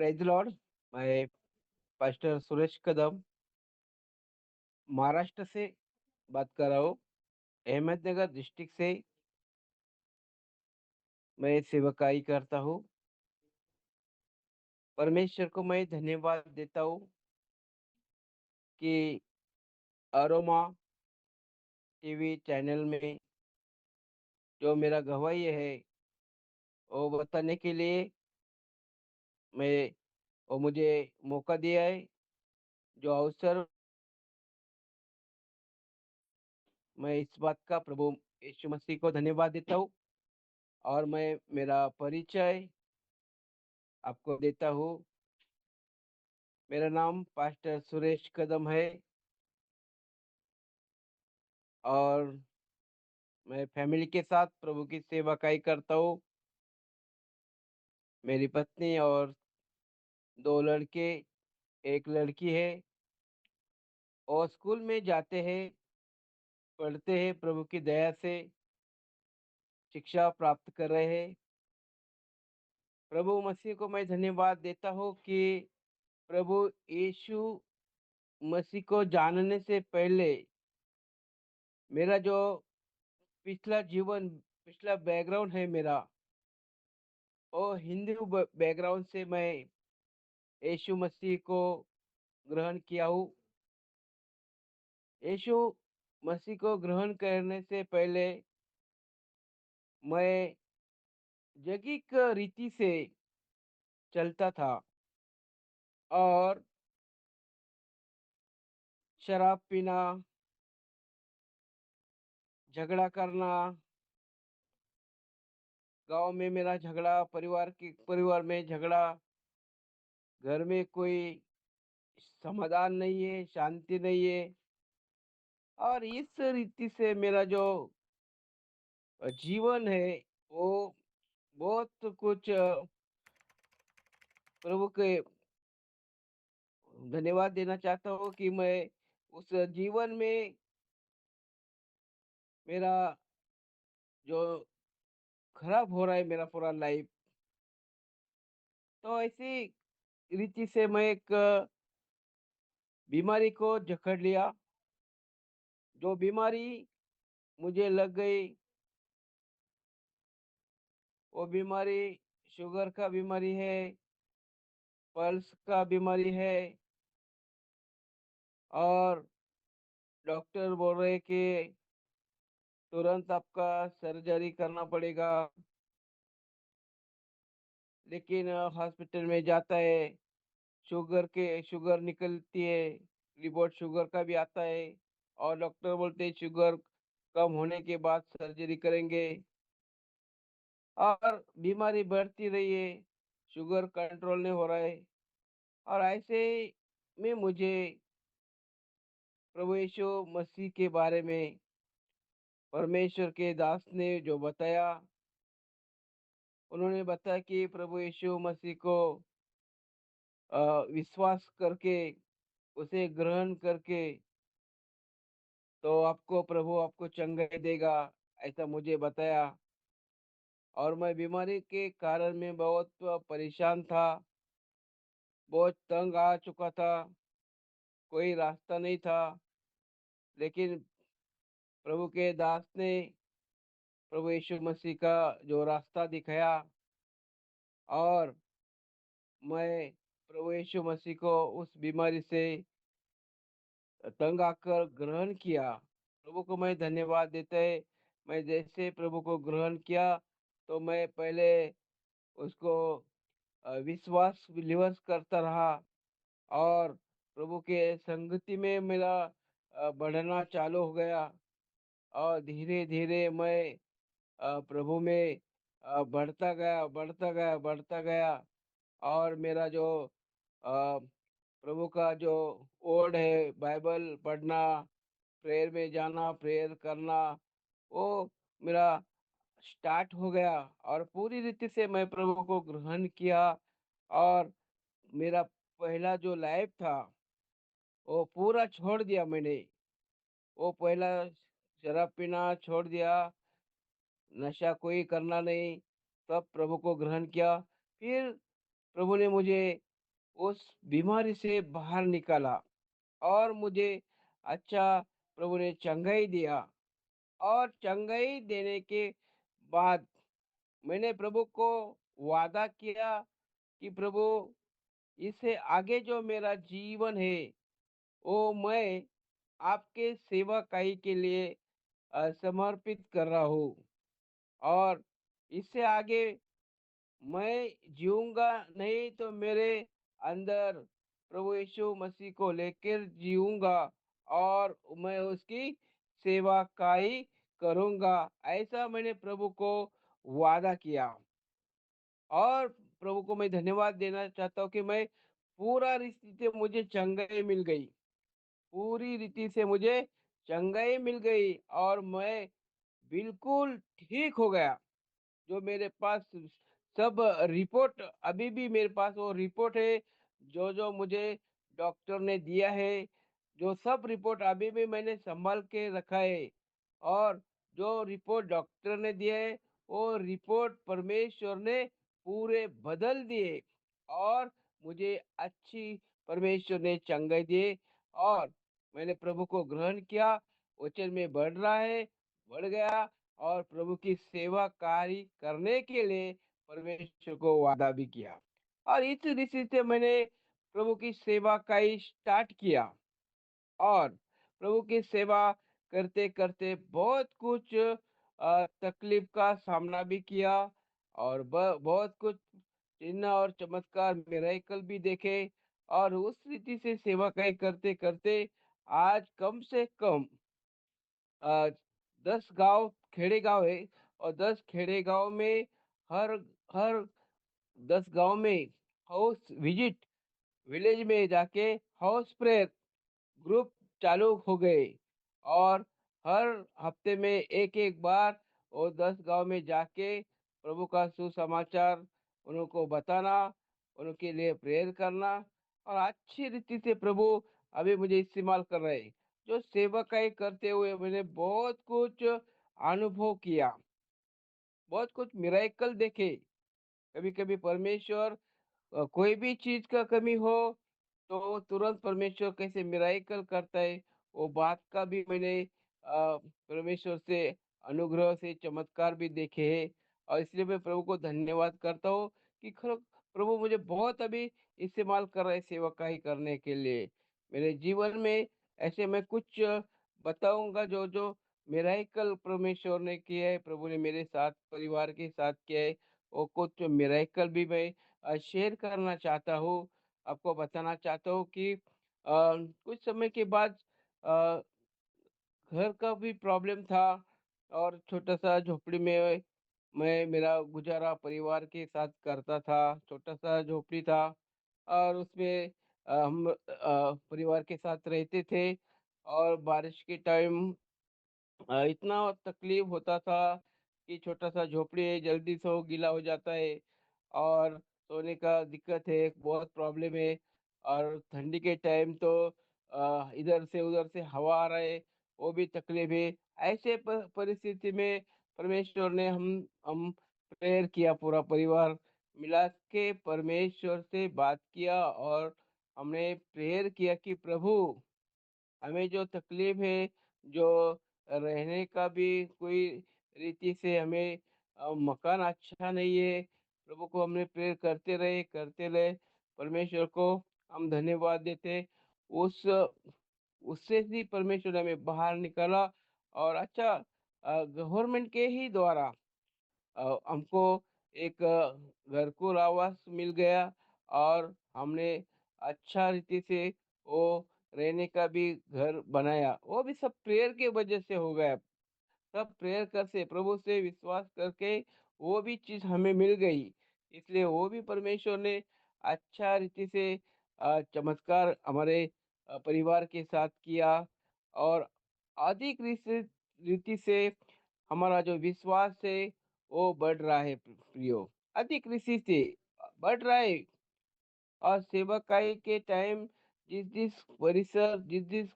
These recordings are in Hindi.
Praise Lord. मैं पास्टर सुरेश कदम महाराष्ट्र से बात कर रहा हूँ। अहमदनगर डिस्ट्रिक्ट से मैं सेवकाई करता हूँ। परमेश्वर को मैं धन्यवाद देता हूँ कि अरोमा टीवी चैनल में जो मेरा गवाही है वो बताने के लिए मैं वो मुझे मौका दिया है। जो अवसर मैं इस बात का प्रभु यीशु मसीह को धन्यवाद देता हूँ। और मैं मेरा परिचय आपको देता हूँ। मेरा नाम पास्टर सुरेश कदम है और मैं फैमिली के साथ प्रभु की सेवकाई करता हूँ। मेरी पत्नी और 2 लड़के, 1 लड़की है और स्कूल में जाते हैं, पढ़ते हैं, प्रभु की दया से शिक्षा प्राप्त कर रहे हैं। प्रभु मसीह को मैं धन्यवाद देता हूँ कि प्रभु यीशु मसीह को जानने से पहले मेरा जो पिछला जीवन, पिछला बैकग्राउंड है मेरा, वो हिंदू बैकग्राउंड से मैं यीशु मसीह को ग्रहण किया हूँ। यीशु मसीह को ग्रहण करने से पहले मैं जैविक रीति से चलता था और शराब पीना, झगड़ा करना, गांव में मेरा झगड़ा, परिवार में झगड़ा, घर में कोई समाधान नहीं है, शांति नहीं है। और इस रीति से मेरा जो जीवन है वो बहुत कुछ प्रभु के धन्यवाद देना चाहता हूँ कि मैं उस जीवन में मेरा जो खराब हो रहा है मेरा पूरा लाइफ, तो ऐसी रीति से मैं एक बीमारी को जकड़ लिया। जो बीमारी मुझे लग गई वो बीमारी शुगर का बीमारी है, पल्स का बीमारी है। और डॉक्टर बोल रहे कि तुरंत आपका सर्जरी करना पड़ेगा। लेकिन हॉस्पिटल में जाता है, शुगर निकलती है, रिपोर्ट शुगर का भी आता है और डॉक्टर बोलते हैं शुगर कम होने के बाद सर्जरी करेंगे। और बीमारी बढ़ती रही है, शुगर कंट्रोल नहीं हो रहा है। और ऐसे में मुझे प्रभु यीशु मसीह के बारे में परमेश्वर के दास ने जो बताया, उन्होंने बताया कि प्रभु यीशु मसीह को विश्वास करके, उसे ग्रहण करके, तो आपको प्रभु आपको चंगाई देगा, ऐसा मुझे बताया। और मैं बीमारी के कारण में बहुत परेशान था, बहुत तंग आ चुका था, कोई रास्ता नहीं था। लेकिन प्रभु के दास ने प्रभु यीशु मसीह का जो रास्ता दिखाया और मैं प्रभु यीशु मसीह को उस बीमारी से तंग आकर ग्रहण किया। प्रभु को मैं धन्यवाद देते है। मैं जैसे प्रभु को ग्रहण किया तो मैं पहले उसको विश्वास विश्वास करता रहा और प्रभु के संगति में मेरा बढ़ना चालू हो गया। और धीरे धीरे मैं प्रभु में बढ़ता गया, बढ़ता गया, बढ़ता गया। और मेरा जो प्रभु का जो वर्ड है, बाइबल पढ़ना, प्रेयर में जाना, प्रेयर करना, वो मेरा स्टार्ट हो गया। और पूरी रीति से मैं प्रभु को ग्रहण किया। और मेरा पहला जो लाइफ था वो पूरा छोड़ दिया मैंने। वो पहला शराब पीना छोड़ दिया, नशा कोई करना नहीं, तब प्रभु को ग्रहण किया। फिर प्रभु ने मुझे उस बीमारी से बाहर निकाला और मुझे अच्छा प्रभु ने चंगाई दिया। और चंगाई देने के बाद मैंने प्रभु को वादा किया कि प्रभु इससे आगे जो मेरा जीवन है वो मैं आपके सेवकाई के लिए समर्पित कर रहा हूँ। और इससे आगे मैं जीऊँगा नहीं तो मेरे अंदर प्रभु यीशु मसीह को लेकर जीऊँगा और मैं उसकी सेवकाई करूँगा। ऐसा मैंने प्रभु को वादा किया। और प्रभु को मैं धन्यवाद देना चाहता हूँ कि मैं पूरा रीति से मुझे चंगाई मिल गई। पूरी रीति से मुझे चंगाई मिल गई और मैं बिल्कुल ठीक हो गया। जो मेरे पास सब रिपोर्ट अभी भी मेरे पास वो रिपोर्ट है, जो मुझे डॉक्टर ने दिया है, जो सब रिपोर्ट अभी भी मैंने सँभाल के रखा है। और जो रिपोर्ट डॉक्टर ने दिया है, वो रिपोर्ट परमेश्वर ने पूरे बदल दिए और मुझे अच्छी परमेश्वर ने चंगाई दिए। और मैंने प्रभु को ग्रहण किया, वचन में बढ़ रहा है, बढ़ गया और प्रभु की सेवा कार्य करने के लिए परमेश्वर को वादा भी किया। और इस रीति से मैंने प्रभु की सेवा का ही स्टार्ट किया। और प्रभु की सेवा करते-करते बहुत कुछ तकलीफ का सामना भी किया और बहुत कुछ चिन्ह और चमत्कार मिरेकल भी देखे। और उस रीति से सेवा काई करते-करते आज कम से कम अ, 10 गाँव खेड़े गाँव है और 10 खेड़े गाँव में हर हर 10 गाँव में हाउस विजिट विलेज में जाके हाउस प्रेयर ग्रुप चालू हो गए। और हर हफ्ते में एक-एक बार वो 10 गाँव में जाके प्रभु का सुसमाचार उनको बताना, उनके लिए प्रेयर करना। और अच्छी रीति से प्रभु अभी मुझे इस्तेमाल कर रहे हैं। जो सेवकाई करते हुए मैंने बहुत कुछ अनुभव किया, बहुत कुछ मिरेकल देखे। कभी-कभी परमेश्वर कोई भी चीज़ का कमी हो, तो तुरंत परमेश्वर कैसे मिरेकल करता है, वो बात का भी मैंने परमेश्वर से अनुग्रह से चमत्कार भी देखे हैं। और इसलिए मैं प्रभु को धन्यवाद करता हूँ कि प्रभु मुझे बहुत अभी इस्तेमाल कर रहे हैं सेवकाई करने के लिए। मेरे जीवन में ऐसे मैं कुछ बताऊँगा जो मिरेकल परमेश्वर ने किए हैं, प्रभु ने मेरे साथ, परिवार के साथ किया है। वो कुछ मिरेकल भी मैं शेयर करना चाहता हूँ, आपको बताना चाहता हूँ कि कुछ समय के बाद अ, घर का भी प्रॉब्लम था और छोटा-सा झोपड़ी में मैं मेरा गुज़ारा परिवार के साथ करता था। छोटा-सा झोपड़ी था और उसमें हम परिवार के साथ रहते थे। और बारिश के टाइम इतना तकलीफ होता था कि छोटा-सा झोपड़ी है, जल्दी से वो गीला हो जाता है और सोने का दिक्कत है, बहुत प्रॉब्लम है। और ठंडी के टाइम तो इधर से उधर से हवा आ रहा है, वो भी तकलीफ है। ऐसे परिस्थिति में परमेश्वर ने हम प्रेयर किया, पूरा परिवार मिला के परमेश्वर से बात किया और हमने प्रेयर किया कि प्रभु हमें जो तकलीफ है, जो रहने का भी कोई रीति से हमें मकान अच्छा नहीं है, प्रभु को हमने प्रेयर करते रहे, परमेश्वर को हम धन्यवाद देते। उस उससे भी परमेश्वर ने हमें बाहर निकाला और अच्छा गवर्नमेंट के ही द्वारा हमको एक घरकुल आवास मिल गया और हमने अच्छा रीति से वो रहने का भी घर बनाया। वो भी सब प्रेयर के वजह से हो गया। सब प्रेयर कर से प्रभु से विश्वास करके वो भी चीज़ हमें मिल गई। इसलिए वो भी परमेश्वर ने अच्छा रीति से चमत्कार हमारे परिवार के साथ किया। और अधिक रीति से हमारा जो विश्वास है वो बढ़ रहा है प्रियो। अधिक रीति से बढ़ रहा है। और सेवकाई के टाइम जिस परिसर जिस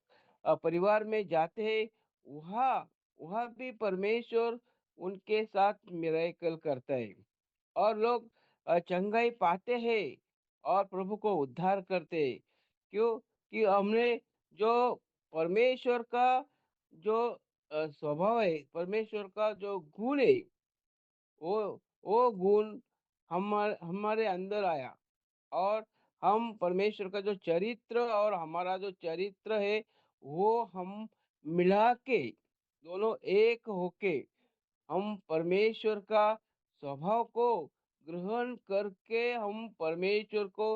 परिवार में जाते हैं, वहाँ वहाँ भी परमेश्वर उनके साथ मिरेकल करता है और लोग चंगाई पाते हैं और प्रभु को उद्धार करते। क्यों? कि हमने जो परमेश्वर का जो स्वभाव है, परमेश्वर का जो गुण है, वो वो गुण हमारे अंदर आया, और हम परमेश्वर का जो चरित्र और हमारा जो चरित्र है, वो हम मिला के, दोनों एक होके हम परमेश्वर का स्वभाव को ग्रहण करके हम परमेश्वर को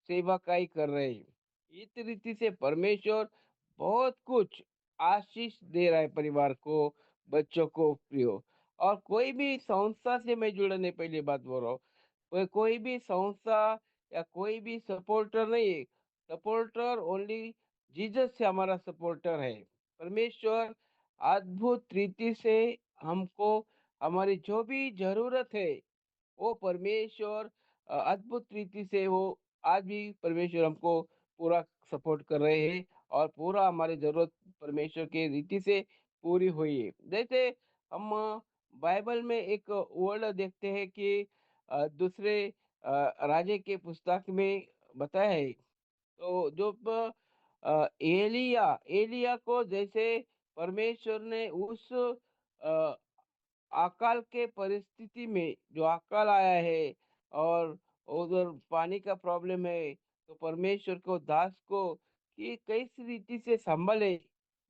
सेवकाई कर रहे हैं। इस रीति से परमेश्वर बहुत कुछ आशीष दे रहा है परिवार को, बच्चों को, प्रियो। और कोई भी संस्था से मैं जुड़ने पहली बात बोल रहा हूँ, कोई भी संस्था या कोई भी सपोर्टर नहीं है। सपोर्टर ओनली जीसस से हमारा सपोर्टर है। परमेश्वर अद्भुत रीति से हमको हमारी जो भी ज़रूरत है, वो परमेश्वर अद्भुत रीति से वो आज भी परमेश्वर हमको पूरा सपोर्ट कर रहे हैं, और पूरा हमारी ज़रूरत परमेश्वर की रीति से पूरी हुई है। जैसे हम बाइबल में एक वर्ड देखते हैं कि दूसरे राजे के पुस्तक में बताया है। तो जब एलिया को जैसे परमेश्वर ने उस अ, अकाल के परिस्थिति में, जो अकाल आया है और उधर पानी का प्रॉब्लम है, तो परमेश्वर को दास को कि किस रीति से संभाले।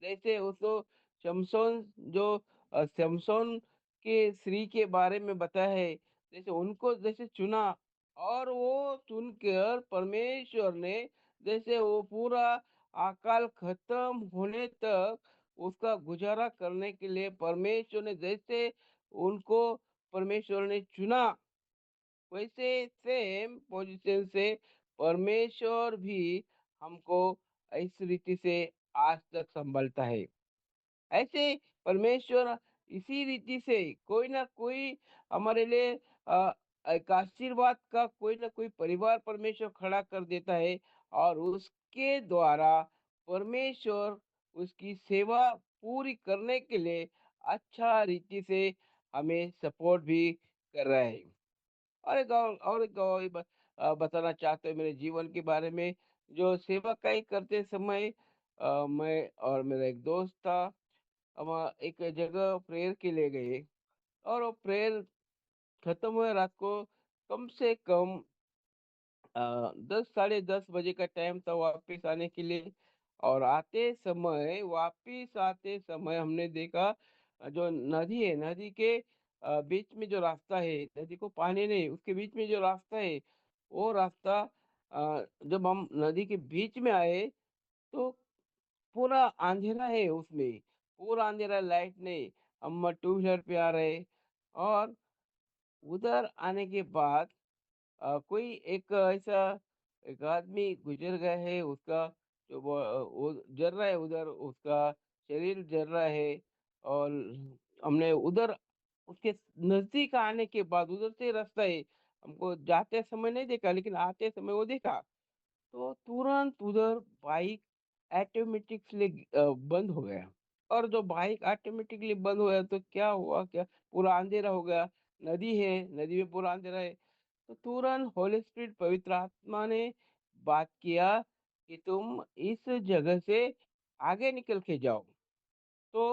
जैसे उसको शमशोन जो शमशोन के स्त्री के बारे में बताया है, जैसे उनको जैसे चुना, और वो चुनकर परमेश्वर ने जैसे वो पूरा अकाल खत्म होने तक उसका गुजारा करने के लिए परमेश्वर ने जैसे उनको परमेश्वर ने चुना, वैसे सेम पोजीशन से परमेश्वर भी हमको इस रीति से आज तक संभालता है। ऐसे परमेश्वर इसी रीति से कोई ना कोई हमारे लिए एक आशीर्वाद का कोई ना कोई परिवार परमेश्वर खड़ा कर देता है, और उसके द्वारा परमेश्वर उसकी सेवा पूरी करने के लिए अच्छा रीति से हमें सपोर्ट भी कर रहा है। और एक बताना चाहते हैं मेरे जीवन के बारे में। जो सेवाकाई करते समय मैं और मेरा एक दोस्त था, हम एक जगह प्रेयर के लिए गए, और वो प्रेयर खत्म हुआ रात को कम से कम 10 साढ़े 10 बजे का टाइम था वापस आने के लिए। और वापस आते समय हमने देखा जो नदी है, नदी के बीच में जो रास्ता है, नदी को पानी नहीं, उसके बीच में जो रास्ता है, वो रास्ता जब हम नदी के बीच में आए, तो पूरा अंधेरा है उसमें, पूरा अंधेरा, लाइट नहीं। हम टू व्हीलर पे आ रहे, और उधर आने के बाद कोई एक ऐसा एक आदमी गुजर गया है, उसका जो वो जल रहा है उधर, उसका शरीर जल रहा है। और हमने उधर उसके नजदीक आने के बाद, उधर से रास्ता है, हमको जाते समय नहीं देखा लेकिन आते समय वो देखा। तो तुरंत उधर बाइक ऑटोमेटिकली बंद हो गया। और जो बाइक ऑटोमेटिकली बंद हो गया, तो क्या हुआ, क्या पूरा अंधेरा हो गया। नदी है, नदी में पूरा अंधेरा है। तो तुरंत होली स्पिरिट, पवित्र आत्मा ने बात किया कि तुम इस जगह से आगे निकल के जाओ। तो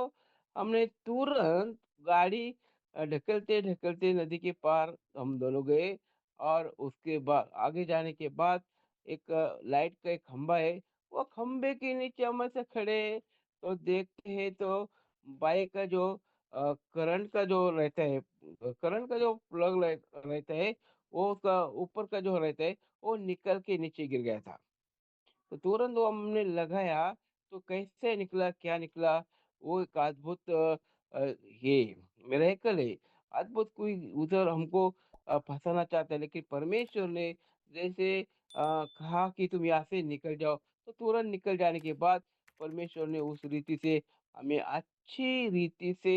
हमने तुरंत गाड़ी ढकलते-ढकलते नदी के पार हम दोनों गए। और उसके बाद आगे जाने के बाद एक लाइट का एक खंभा है, वो खंभे के नीचे हम ऐसे खड़े हैं, तो देखते हैं तो बाइक का जो करंट का जो रहता है, करंट का जो प्लग रहता है, वो उसका ऊपर का जो रहता है, वो निकल के नीचे गिर गया था। तो तुरंत वो हमने लगाया, तो कैसे निकला, क्या निकला, वो एक अद्भुत ये मिरेकल है। अद्भुत कोई उधर हमको फँसाना चाहता है, लेकिन परमेश्वर ने जैसे कहा कि तुम यहाँ से निकल जाओ, तो तुरंत निकल जाने के बाद परमेश्वर ने उस रीति से हमें अच्छी रीति से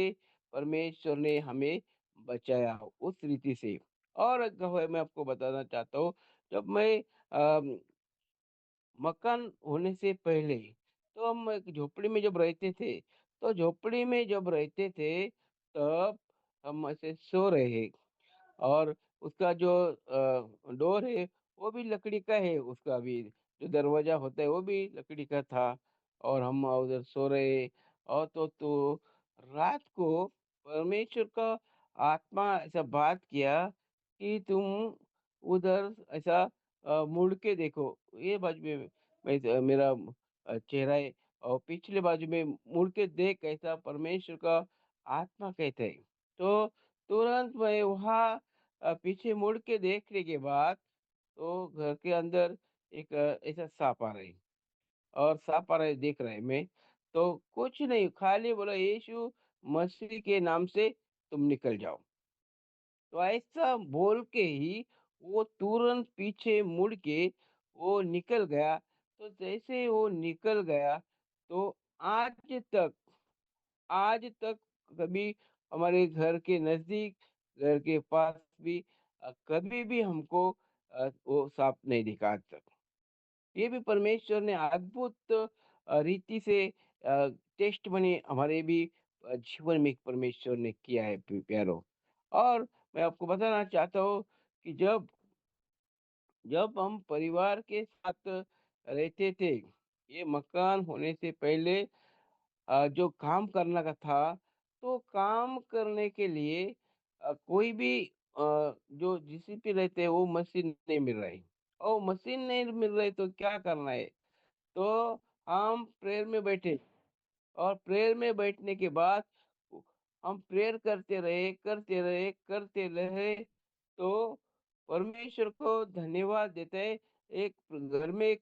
परमेश्वर ने हमें बचाया उस रीति से। और एक है मैं आपको बताना चाहता हूँ, जब मैं अ मकान होने से पहले, तो हम एक झोपड़ी में जब रहते थे, तो झोपड़ी में जब रहते थे, तब हम ऐसे सो रहे हैं, और उसका जो डोर है, वो भी लकड़ी का है, उसका भी जो दरवाज़ा होता है वो भी लकड़ी का था, और हम उधर सो रहे। और तो रात को परमेश्वर का आत्मा ऐसा बात किया कि तुम उधर ऐसा मुड़ के देखो, ये बाजू में मेरा चेहरा है, और पिछले बाजू में मुड़ के देख, ऐसा परमेश्वर का आत्मा कहते हैं। तो तुरंत मैं वहाँ पीछे मुड़ के देखने के बाद, तो घर के अंदर एक ऐसा साँप आ रही, और साँप आ रहे देख रहे मैं, तो कुछ नहीं, खाली बोला यीशु मसीह के नाम से तुम निकल जाओ। तो ऐसा बोल के ही वो तुरंत पीछे मुड़ के वो निकल गया। तो जैसे वो निकल गया, तो आज तक आज तक कभी हमारे घर के नज़दीक, घर के पास भी कभी भी हमको वो साँप नहीं दिखा आज तक। ये भी परमेश्वर ने अद्भुत रीति से टेस्ट बने हमारे भी जीवन में परमेश्वर ने किया है प्यारो। और मैं आपको बताना चाहता हूँ कि जब जब हम परिवार के साथ रहते थे, ये मकान होने से पहले जो काम करना का था, तो काम करने के लिए कोई भी जो जीसी पे रहते हैं वो मशीन नहीं मिल रही, और मशीन नहीं मिल रही तो क्या करना है? तो हम प्रेयर में बैठे, और प्रेयर में बैठने के बाद हम प्रेयर करते रहे, तो परमेश्वर को धन्यवाद देते हैं। एक घर में एक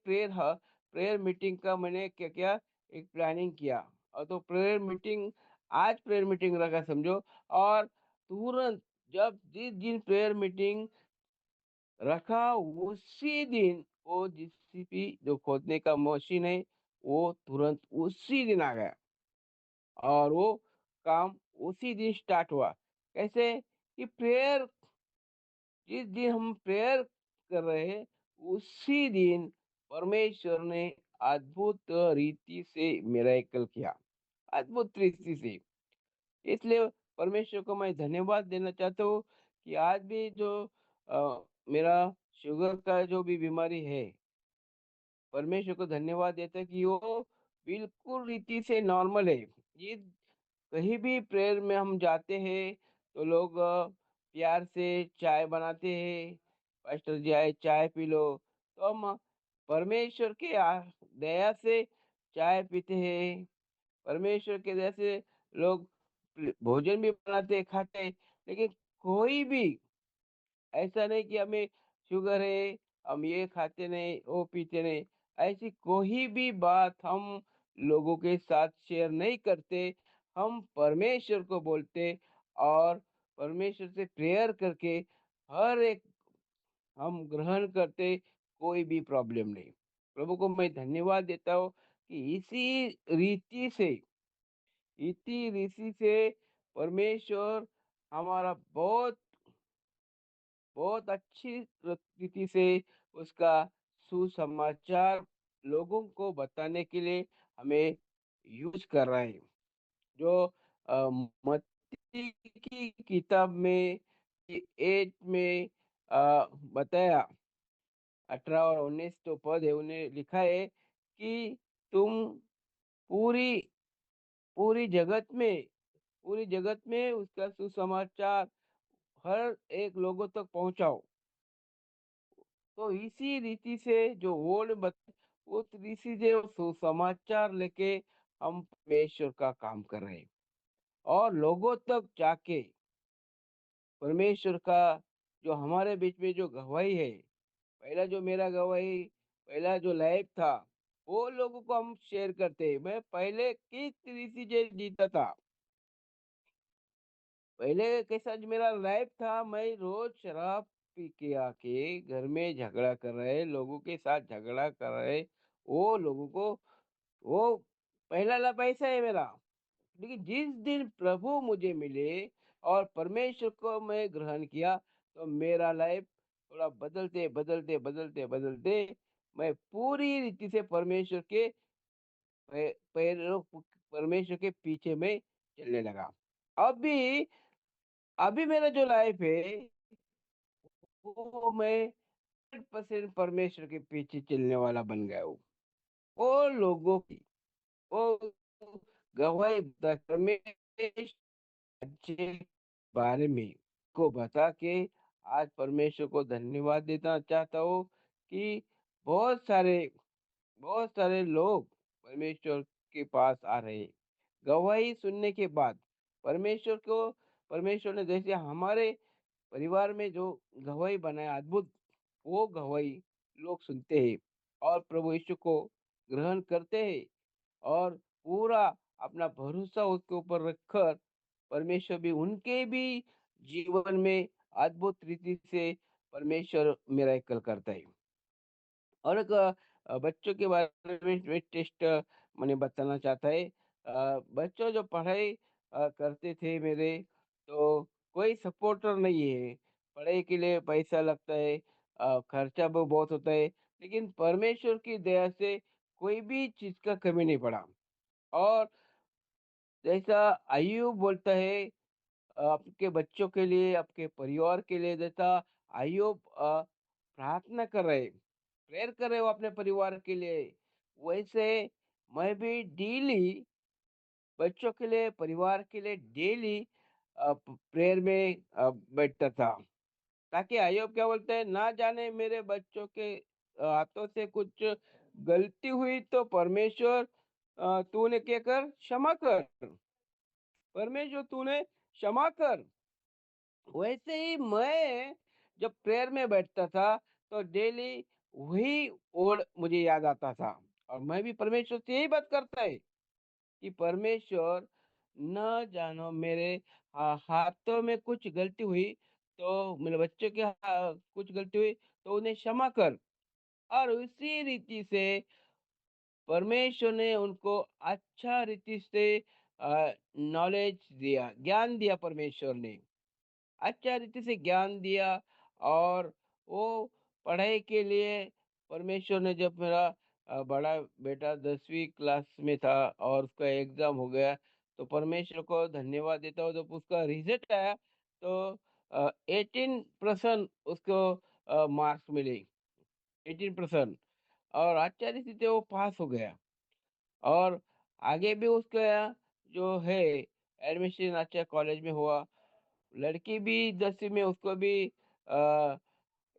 प्रेयर मीटिंग का मैंने क्या किया, एक प्लानिंग किया, और तो प्रेयर मीटिंग, आज प्रेयर मीटिंग रखा समझो। और तुरंत जब जिस दिन प्रेयर मीटिंग रखा, उसी दिन वो जेसीबी जो खोदने का मशीन है, वो तुरंत उसी दिन आ गया, और वो काम उसी दिन स्टार्ट हुआ। कैसे? कि प्रेयर, जिस दिन हम प्रेयर कर रहे हैं, उसी दिन परमेश्वर ने अद्भुत रीति से मिरेकल किया, अद्भुत रीति से। इसलिए परमेश्वर को मैं धन्यवाद देना चाहता हूँ कि आज भी जो मेरा शुगर का जो भी बीमारी है, परमेश्वर को धन्यवाद देते हैं कि वो बिल्कुल रीति से नॉर्मल है। ये कहीं भी प्रेयर में हम जाते हैं, तो लोग प्यार से चाय बनाते हैं, पास्टर जी आए चाय पी लो, तो हम परमेश्वर के दया से चाय पीते हैं। परमेश्वर के दया से लोग भोजन भी बनाते हैं, खाते हैं। लेकिन कोई भी ऐसा नहीं कि हमें शुगर है, हम ये खाते नहीं, वो पीते नहीं, ऐसी कोई भी बात हम लोगों के साथ शेयर नहीं करते। हम परमेश्वर को बोलते, और परमेश्वर से प्रेयर करके हर एक हम ग्रहण करते, कोई भी प्रॉब्लम नहीं। प्रभु को मैं धन्यवाद देता हूँ कि इसी रीति से परमेश्वर हमारा बहुत बहुत अच्छी रीति से उसका सुसमाचार लोगों को बताने के लिए हमें यूज कर रहा है। जो मत्ती की किताब में 8 में बताया, 18 और 19 तो पद है, उन्हें लिखा है कि तुम पूरी पूरी जगत में पूरी जगत में उसका सुसमाचार हर एक लोगों तक पहुंचाओ। तो इसी रीति से जो वर्ड बत उस रीति से सुसमाचार लेके हम परमेश्वर का काम कर रहे हैं, और लोगों तक जाके परमेश्वर का जो हमारे बीच में जो गवाही है, पहला जो मेरा गवाही, पहला जो लाइफ था, वो लोगों को हम शेयर करते हैं। मैं पहले किस रीति से जीता था, पहले कैसा जो मेरा लाइफ था, मैं रोज शराब पी के आके घर में झगड़ा कर रहे, लोगों के साथ झगड़ा कर रहे, वो लोगों को वो पहला लाभ ऐसा है मेरा। लेकिन जिस दिन प्रभु मुझे मिले और परमेश्वर को मैं ग्रहण किया, तो मेरा लाइफ थोड़ा बदलते मैं पूरी रीति से परमेश्वर के पैरों परमेश्वर के पीछे में चलने लगा। अभी अभी मेरा जो लाइफ है, वो मैं 100% परमेश्वर के पीछे चलने वाला बन गया वो लोगों की वो गवाही देता है परमेश्वर के बारे में को बता के आज परमेश्वर को धन्यवाद देना चाहता हूँ कि बहुत सारे बहुत सारे लोग परमेश्वर के पास आ रहे हैं। गवाही सुनने के बाद परमेश्वर को परमेश्वर ने जैसे हमारे परिवार में जो गवाही बनाया अद्भुत, वो गवाही लोग सुनते हैं और प्रभु यीशु को ग्रहण करते हैं और पूरा अपना भरोसा उसके ऊपर रखकर परमेश्वर भी उनके भी जीवन में अद्भुत रीति से परमेश्वर मिरेकल करता है। और एक बच्चों के बारे में टेस्ट मैंने बताना चाहता है। बच्चों जो पढ़ाई करते थे मेरे, तो कोई सपोर्टर नहीं है। पढ़ाई के लिए पैसा लगता है, खर्चा भी बहुत होता है, लेकिन परमेश्वर की दया से कोई भी चीज़ का कमी नहीं पड़ा। और जैसा अय्यूब बोलता है आपके बच्चों के लिए, आपके परिवार के लिए, जैसा अय्यूब प्रार्थना कर रहे, प्रेयर कर रहे हो अपने परिवार के लिए, वैसे मैं भी डेली बच्चों के लिए, परिवार के लिए डेली प्रेयर में बैठता था। ताकि अय्यूब क्या बोलते हैं, ना जाने मेरे बच्चों के हाथों से कुछ गलती हुई तो परमेश्वर तूने क्या कर, क्षमा कर, परमेश्वर तूने क्षमा कर। वैसे ही मैं जब प्रेयर में बैठता था तो डेली वही वर्ड मुझे याद आता था और मैं भी परमेश्वर से यही बात करता है कि परमेश्वर, न जानो मेरे हाथों में कुछ गलती हुई तो मेरे बच्चों के कुछ गलती हुई तो उन्हें क्षमा कर। और उसी रीति से परमेश्वर ने उनको अच्छा रीति से नॉलेज दिया, ज्ञान दिया परमेश्वर ने, अच्छा रीति से ज्ञान दिया। और वो पढ़ाई के लिए परमेश्वर ने, जब मेरा बड़ा बेटा 10वीं क्लास में था और उसका एग्ज़ाम हो गया, तो परमेश्वर को धन्यवाद देता हूँ। जब उसका रिज़ल्ट आया तो 18% उसको मार्क्स मिले, 18%, और अच्छा रीति से वो पास हो गया। और आगे भी उसका जो है एडमिशन अच्छा कॉलेज में हुआ। लड़की भी 10वीं में, उसको भी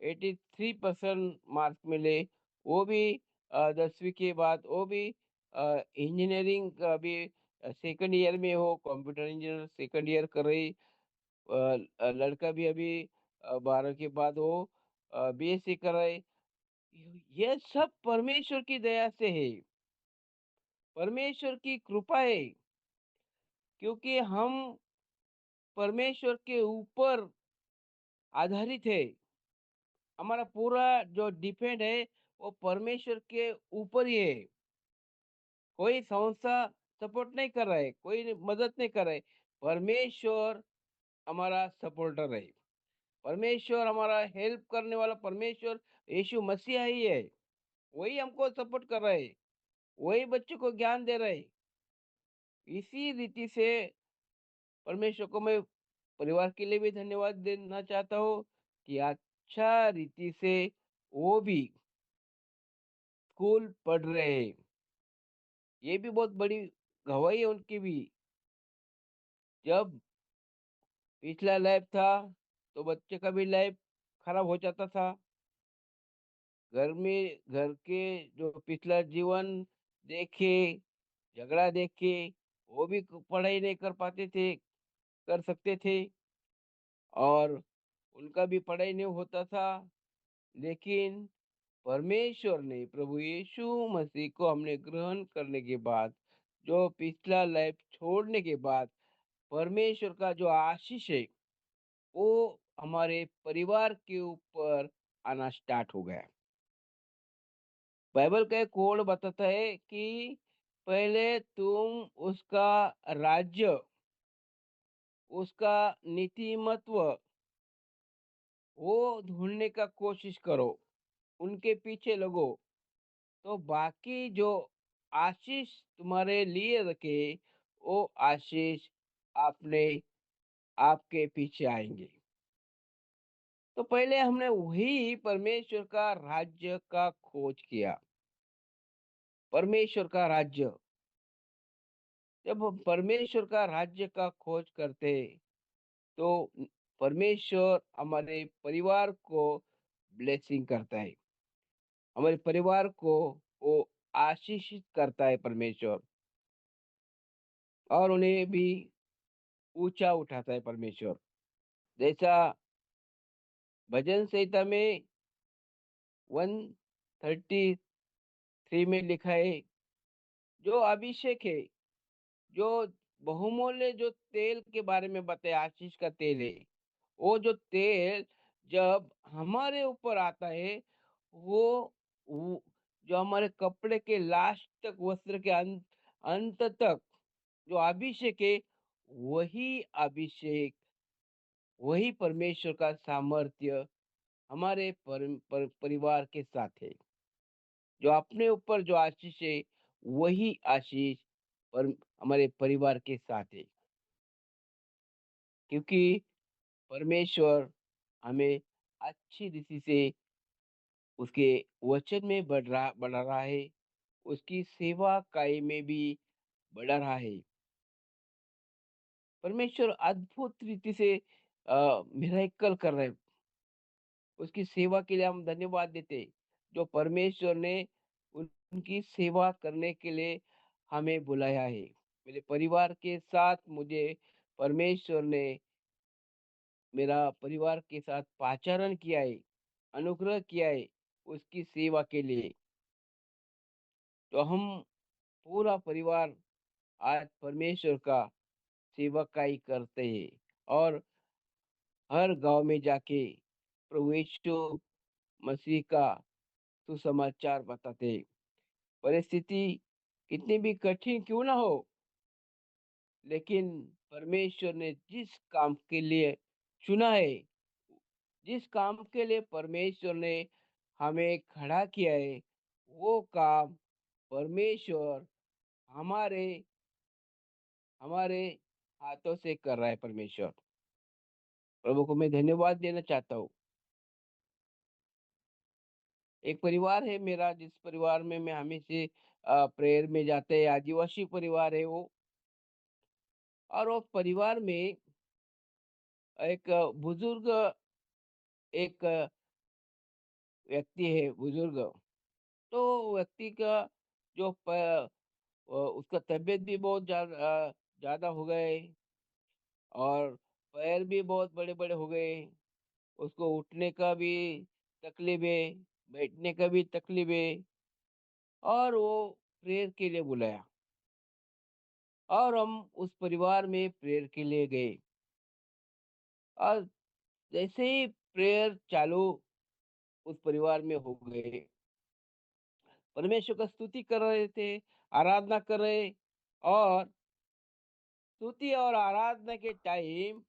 83% मार्क्स मिले। वो भी 10वीं के बाद वो भी इंजीनियरिंग का भी सेकंड ईयर में हो, कंप्यूटर इंजीनियर सेकंड ईयर कर रही। लड़का भी अभी 12 के बाद वो बीएससी कर रहे। ये सब परमेश्वर की दया से है, परमेश्वर की कृपा है, क्योंकि हम परमेश्वर के ऊपर आधारित है। हमारा पूरा जो डिपेंड है वो परमेश्वर के ऊपर ही है। कोई संस्था सपोर्ट नहीं कर रहा है, कोई मदद नहीं कर रहा है। परमेश्वर हमारा सपोर्टर है, परमेश्वर हमारा हेल्प करने वाला, परमेश्वर यीशु मसीहा ही है। वही हमको सपोर्ट कर रहा है, वही बच्चों को ज्ञान दे रहे है। इसी रीति से परमेश्वर को मैं परिवार के लिए भी धन्यवाद देना चाहता हूँ कि अच्छा रीति से वो भी स्कूल पढ़ रहे हैं। ये भी बहुत बड़ी गवाही है उनकी भी। जब पिछला लाइफ था तो बच्चे का भी लाइफ खराब हो जाता था। घर के जो पिछला जीवन देखे, झगड़ा देखे, वो भी पढ़ाई नहीं कर पाते थे, कर सकते थे, और उनका भी पढ़ाई नहीं होता था। लेकिन परमेश्वर ने, प्रभु यीशु मसीह को हमने ग्रहण करने के बाद, जो पिछला लाइफ छोड़ने के बाद परमेश्वर का जो आशीष है वो हमारे परिवार के ऊपर आना स्टार्ट हो गया। बाइबल का एक कोड बताता है कि पहले तुम उसका राज्य, उसका नीतिमत्व वो ढूंढने का कोशिश करो, उनके पीछे लगो, तो बाकी जो आशीष तुम्हारे लिए रखे वो आशीष अपने आपके पीछे आएंगे। तो पहले हमने वही परमेश्वर का राज्य का खोज किया। परमेश्वर का राज्य, जब हम परमेश्वर का राज्य का खोज करते तो परमेश्वर हमारे परिवार को ब्लेसिंग करता है। हमारे परिवार को वो आशीषित करता है परमेश्वर, और उन्हें भी ऊंचा उठाता है परमेश्वर। जैसा भजन संहिता में 133 में लिखा है, जो अभिषेक है, जो बहुमूल्य जो तेल के बारे में बताया, आशीष का तेल है, वो जो तेल जब हमारे ऊपर आता है, वो जो हमारे कपड़े के लास्ट तक, वस्त्र के अंत अंत तक जो अभिषेक है, वही अभिषेक, वही परमेश्वर का सामर्थ्य हमारे परिवार के साथ है। जो अपने ऊपर जो आशीष है, वही आशीष पर हमारे परिवार के साथ है। क्योंकि परमेश्वर हमें अच्छी रीति से उसके वचन में बढ़ा रहा है, उसकी सेवा काई में भी बढ़ा रहा है। परमेश्वर अद्भुत रीति से मिरेकल कर रहे हैं। उसकी सेवा के लिए हम धन्यवाद देते, जो परमेश्वर ने उनकी सेवा करने के लिए हमें बुलाया है। मेरे परिवार के साथ मुझे परमेश्वर ने, मेरा परिवार के साथ पाचारण किया है, अनुग्रह किया है उसकी सेवा के लिए। तो हम पूरा परिवार आज परमेश्वर का सेवकाई करते हैं, और हर गांव में जाके प्रभु यीशु मसीह का सुसमाचार बताते हैं। परिस्थिति कितनी भी कठिन क्यों ना हो, लेकिन परमेश्वर ने जिस काम के लिए चुना है, जिस काम के लिए परमेश्वर ने हमें खड़ा किया है, वो काम परमेश्वर हमारे हमारे हाथों से कर रहा है परमेश्वर। प्रभु को मैं धन्यवाद देना चाहता हूँ। एक परिवार है मेरा, जिस परिवार में मैं हमेशा प्रेयर में जाते हैं, आदिवासी परिवार है वो। और वो परिवार में एक बुजुर्ग, एक व्यक्ति है बुजुर्ग। तो व्यक्ति का जो उसका तबीयत भी बहुत ज्यादा हो गए, और पैर भी बहुत बड़े बड़े हो गए। उसको उठने का भी तकलीफ है, बैठने का भी तकलीफ है। और वो प्रेयर के लिए बुलाया, और हम उस परिवार में प्रेयर के लिए गए। और जैसे ही प्रेयर चालू उस परिवार में हो गए, परमेश्वर का स्तुति कर रहे थे, आराधना कर रहे। और स्तुति और आराधना के टाइम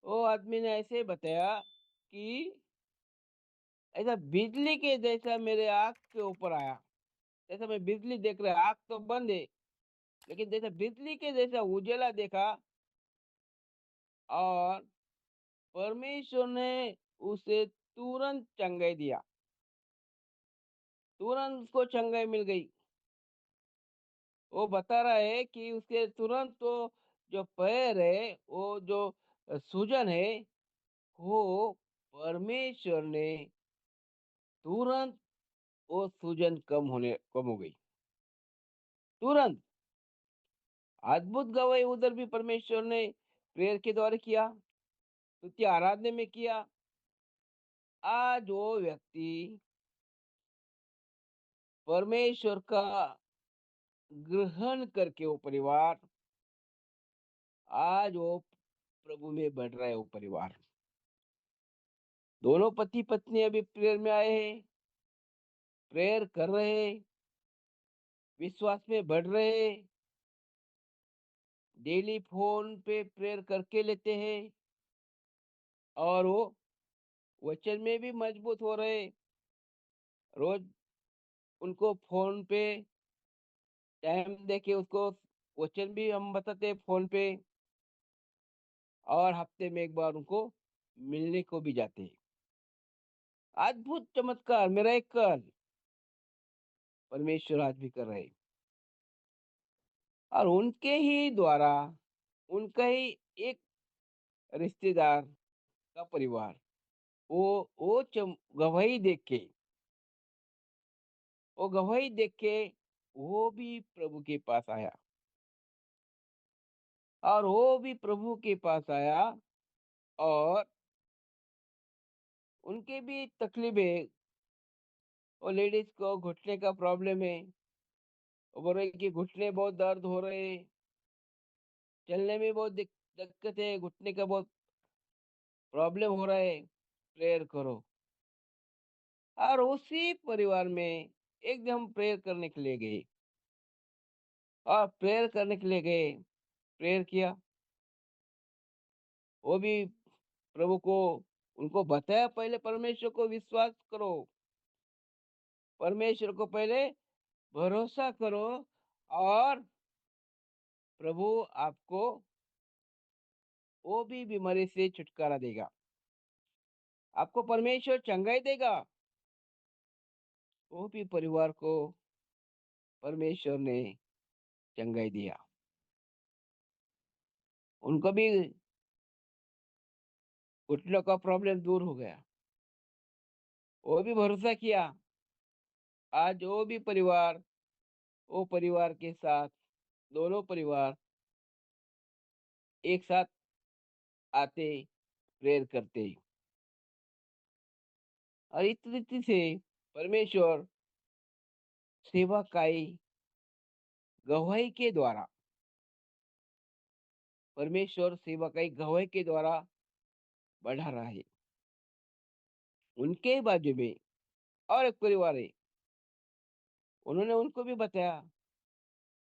वो आदमी ने ऐसे बताया कि ऐसा बिजली के जैसा मेरे आँख के ऊपर आया। जैसा मैं बिजली देख रहा, आँख तो बंद है, लेकिन जैसा बिजली के जैसा उजाला देखा। और परमेश्वर ने उसे तुरंत चंगाई दिया, तुरंत उसको चंगाई मिल गई। वो बता रहा है कि उसके तुरंत तो जो पैर है, वो जो सूजन है, वो परमेश्वर ने तुरंत, वो सूजन कम हो गई तुरंत। अद्भुत गवाही उधर भी परमेश्वर ने प्रेयर के द्वारा किया, स्तुति आराधना में किया। आज वो व्यक्ति परमेश्वर का ग्रहण करके, वो परिवार आज वो प्रभु में बढ़ रहा है। वो परिवार, दोनों पति पत्नी अभी प्रेयर में आए हैं, प्रेयर कर रहे हैं, विश्वास में बढ़ रहे हैं, डेली फोन पे प्रेयर करके लेते हैं, और वो वचन में भी मजबूत हो रहे हैं। रोज उनको फोन पे टाइम देके उसको वचन भी हम बताते हैं फोन पे, और हफ्ते में एक बार उनको मिलने को भी जाते हैं। अद्भुत चमत्कार मेरा एक कल परमेश्वर आज भी कर रहे हैं। और उनके ही द्वारा, उनका ही एक रिश्तेदार का परिवार, गवाही देख के, वो गवाही देख के वो भी प्रभु के पास आया। और वो भी प्रभु के पास आया, और उनके भी तकलीफ है। वो लेडीज को घुटने का प्रॉब्लम है। वो बोल रहे कि घुटने बहुत दर्द हो रहे हैं, चलने में बहुत दिक्कत है, घुटने का बहुत प्रॉब्लम हो रहा है, प्रेयर करो। और उसी परिवार में एक दिन हम प्रेयर करने के लिए गए, और प्रेयर करने के लिए गए, प्रेयर किया। वो भी प्रभु को, उनको बताया पहले परमेश्वर को विश्वास करो, परमेश्वर को पहले भरोसा करो, और प्रभु आपको वो भी बीमारी से छुटकारा देगा, आपको परमेश्वर चंगाई देगा। वो भी परिवार को परमेश्वर ने चंगाई दिया। उनको भी घुटनों का प्रॉब्लम दूर हो गया। वो भी भरोसा किया। आज वो परिवार के साथ, दोनों परिवार एक साथ आते, प्रेयर करते। और इस रीति से परमेश्वर सेवकाई गवाही के द्वारा, परमेश्वर सेवकाई गवाही के द्वारा बढ़ा रहा है। उनके बाजू में और एक परिवार है। उन्होंने उनको भी बताया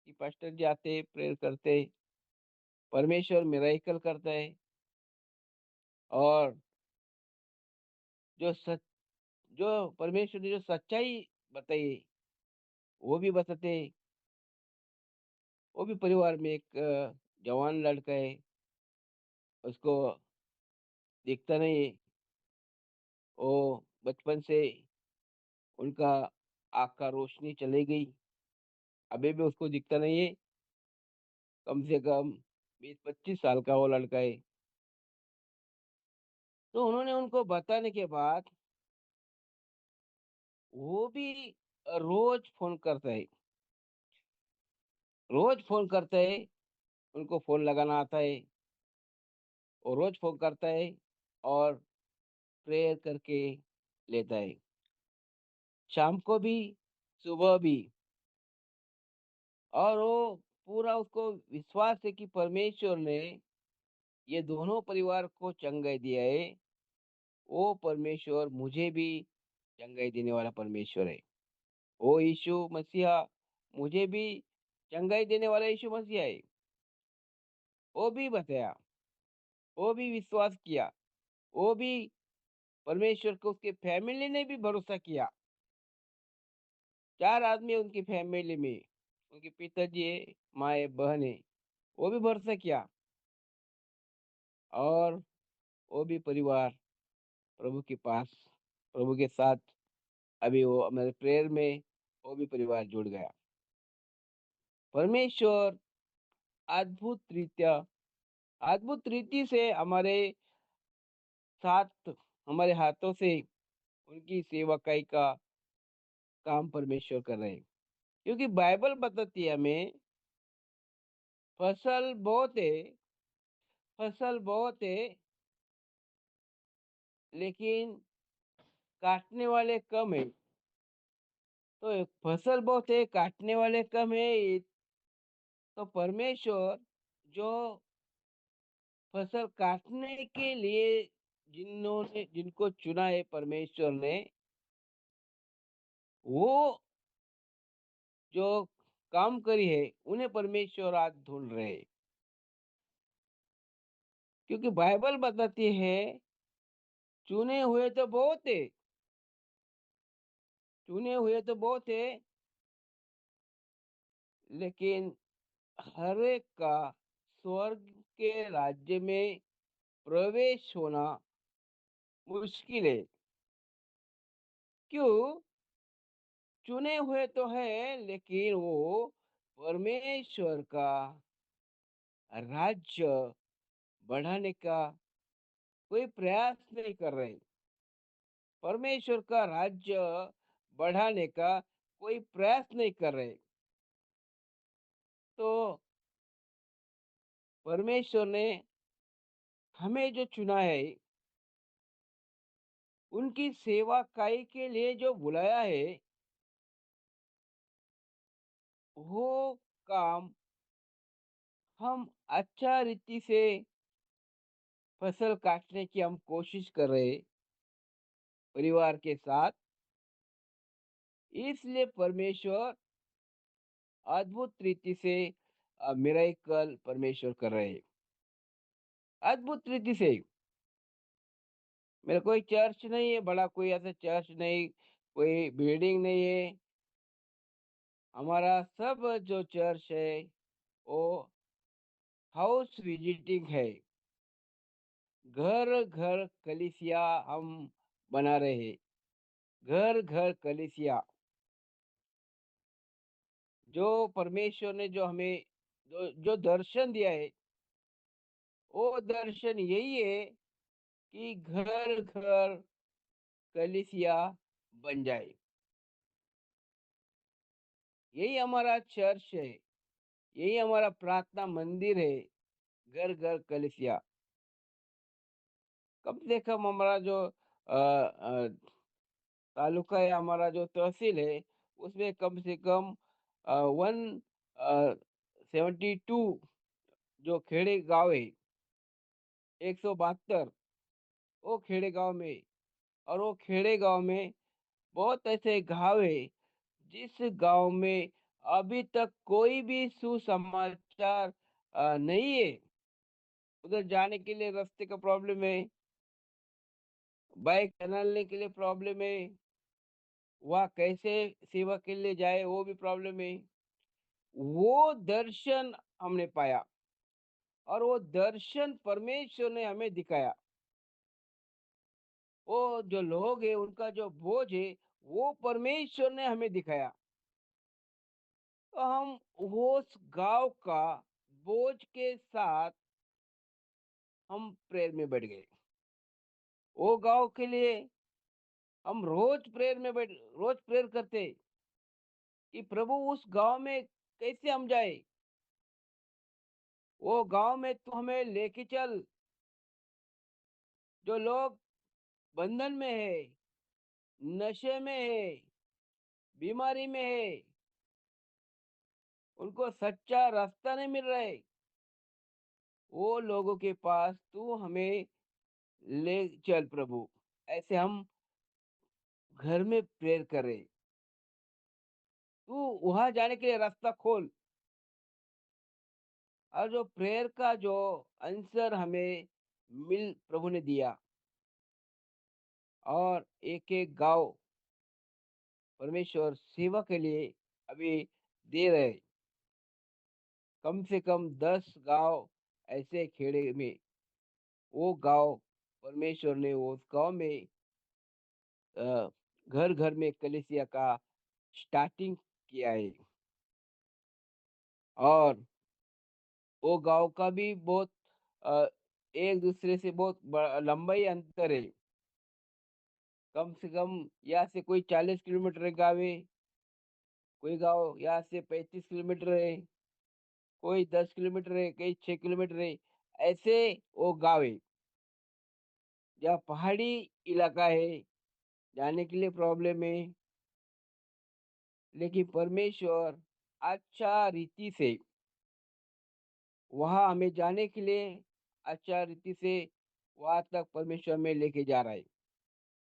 कि पास्टर जी आते, प्रेयर करते, परमेश्वर मिरेकल करता है, और जो सच जो परमेश्वर ने जो सच्चाई बताई वो भी बताते। वो भी परिवार में एक जवान लड़का है, उसको दिखता नहीं है। वो बचपन से उनका आँख का रोशनी चली गई, अभी भी उसको दिखता नहीं है। कम से कम 20-25 साल का वो लड़का है। तो उन्होंने उनको बताने के बाद वो भी रोज फोन करता है, रोज फोन करता है। उनको फोन लगाना आता है, वो रोज फोन करता है, और प्रेयर करके लेता है, शाम को भी, सुबह भी। और वो पूरा उसको विश्वास है कि परमेश्वर ने ये दोनों परिवार को चंगाई दिया है। वो परमेश्वर मुझे भी चंगाई देने वाला परमेश्वर है। वो यीशु मसीहा मुझे भी चंगाई देने वाला यीशु मसीहा है। वो भी बताया, वो भी विश्वास किया, वो भी परमेश्वर को, उसके फैमिली ने भी भरोसा किया। 4 आदमी उनकी फैमिली में, उनके पिताजी है, माँ है, बहन है। वो भी भरोसा किया, और वो भी परिवार प्रभु के पास, प्रभु के साथ, अभी वो हमारे प्रेयर में वो भी परिवार जुड़ गया। परमेश्वर अद्भुत रीत्या, अद्भुत रीति से हमारे साथ, हमारे हाथों से उनकी सेवकाई का काम परमेश्वर कर रहे हैं। क्योंकि बाइबल बताती है हमें, फसल बहुत है, फसल बहुत है, लेकिन काटने वाले कम है। तो फसल बहुत है, काटने वाले कम है। तो परमेश्वर जो फसल काटने के लिए जिनको चुना है परमेश्वर ने, वो जो काम करी है, उन्हें परमेश्वर आज ढूंढ रहे हैं। क्योंकि बाइबल बताती है, चुने हुए तो बहुत है, चुने हुए तो बहुत है, लेकिन हर एक का स्वर्ग के राज्य में प्रवेश होना मुश्किल है। क्यों? चुने हुए तो है, लेकिन वो परमेश्वर का राज्य बढ़ाने का कोई प्रयास नहीं कर रहे। परमेश्वर का राज्य बढ़ाने का कोई प्रयास नहीं कर रहे। तो परमेश्वर ने हमें जो चुना है, उनकी सेवा काई के लिए जो बुलाया है, वो काम हम अच्छा रीति से फसल काटने की हम कोशिश कर रहे हैं परिवार के साथ। इसलिए परमेश्वर अद्भुत रीति से मिरेकल परमेश्वर कर रहे हैं। अद्भुत रीति से। मेरा कोई चर्च नहीं है, बड़ा कोई ऐसा चर्च नहीं, कोई बिल्डिंग नहीं है। हमारा सब जो चर्च है, वो हाउस विजिटिंग है। घर घर कलीसिया हम बना रहे हैं। घर घर कलीसिया। जो परमेश्वर ने जो हमें जो दर्शन दिया है, वो दर्शन यही है कि घर घर कलीसिया बन जाए। यही हमारा चर्च है। यही हमारा प्रार्थना मंदिर है। घर घर कलीसिया। कम से कम हमारा जो तालुका है, हमारा जो तहसील है, उसमें कम से कम 172 जो खेड़े गांव है, 172 वो खेड़े गांव में। और वो खेड़े गांव में बहुत ऐसे गांव है, जिस गांव में अभी तक कोई भी सुसमाचार नहीं है। उधर जाने के लिए रास्ते का प्रॉब्लम है, बाइक चलाने के लिए प्रॉब्लम है, वहाँ कैसे सेवा के लिए जाए वो भी प्रॉब्लम है। वो दर्शन हमने पाया, और वो दर्शन परमेश्वर ने हमें दिखाया। वो जो लोग हैं, उनका जो बोझ है, वो परमेश्वर ने हमें दिखाया। तो हम वो उस गांव का बोझ के साथ हम प्रेयर में बैठ गए। वो गांव के लिए हम रोज प्रेयर करते कि प्रभु उस गांव में कैसे हम जाए। वो गांव में तू हमें लेके चल। जो लोग बंधन में है, नशे में है, बीमारी में है, उनको सच्चा रास्ता नहीं मिल रहा है, वो लोगों के पास तू हमें ले चल प्रभु। ऐसे हम घर में प्रेयर करें। तू वहां जाने के लिए रास्ता खोल। और जो प्रेयर का जो आंसर हमें मिल प्रभु ने दिया। और एक एक गांव परमेश्वर सेवा के लिए अभी दे रहे। कम से कम 10 गांव ऐसे खेड़े में, वो गांव परमेश्वर ने वो उस गांव में घर घर में कलीसिया का स्टार्टिंग किया है। और वो गांव का भी बहुत अ, एक दूसरे से बहुत लंबा ही अंतर है। कम से कम यहाँ से कोई 40 किलोमीटर गाँव है, कोई गांव यहाँ से 35 किलोमीटर है, कोई 10 किलोमीटर है, कोई 6 किलोमीटर है। ऐसे वो गाँव है, जहाँ पहाड़ी इलाका है, जाने के लिए प्रॉब्लम है। लेकिन परमेश्वर अच्छा रीति से वहाँ हमें जाने के लिए, अच्छा रीति से वहाँ तक परमेश्वर में लेके जा रहा है।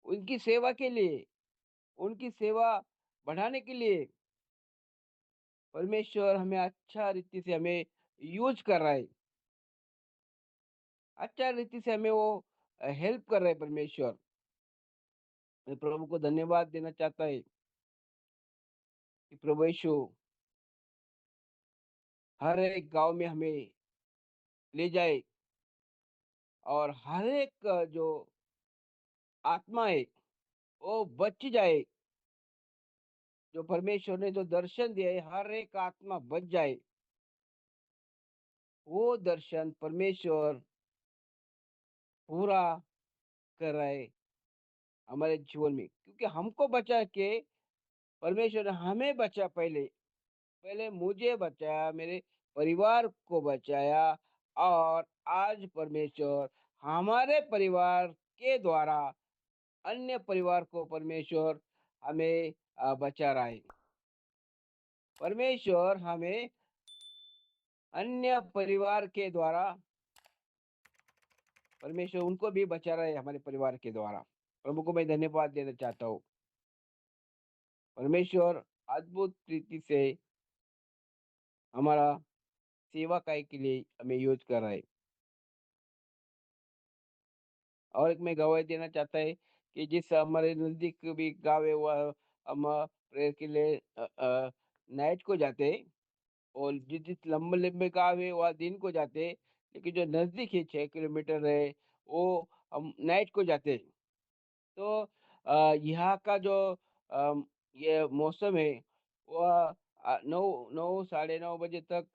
उनकी सेवा के लिए, उनकी सेवा बढ़ाने के लिए परमेश्वर हमें अच्छा रीति से हमें यूज कर रहा है। अच्छा रीति से हमें वो हेल्प कर रहा है परमेश्वर। मैं प्रभु को धन्यवाद देना चाहता है कि प्रभु यीशु हर एक गांव में हमें ले जाए। और हर एक जो आत्मा है वो बच जाए, जो परमेश्वर ने जो दर्शन दिया है हर एक आत्मा बच जाए, वो दर्शन परमेश्वर पूरा कराए हमारे जीवन में, क्योंकि हमको बचा के परमेश्वर ने हमें बचा, पहले पहले मुझे बचाया, मेरे परिवार को बचाया, और आज परमेश्वर हमारे परिवार के द्वारा अन्य परिवार को परमेश्वर हमें बचा रहा है। परमेश्वर हमें अन्य परिवार के द्वारा, परमेश्वर उनको भी बचा रहा है हमारे परिवार के द्वारा। प्रभु को मैं धन्यवाद देना चाहता हूँ। परमेश्वर अद्भुत रीति से हमारा सेवा काय के लिए हमें यूज कर रहा है। और एक मैं गवाही देना चाहता है कि जिस हमारे नजदीक भी गाँव है वह हम प्रेयर के लिए नाइट को जाते हैं, और जिस जिस लंबे लंबे गाँव है वह दिन को जाते हैं, लेकिन जो नजदीक है 6 किलोमीटर है वो हम नाइट को जाते हैं। तो यहाँ का जो अम, ये मौसम है वह 9 9 साढ़े 9 बजे तक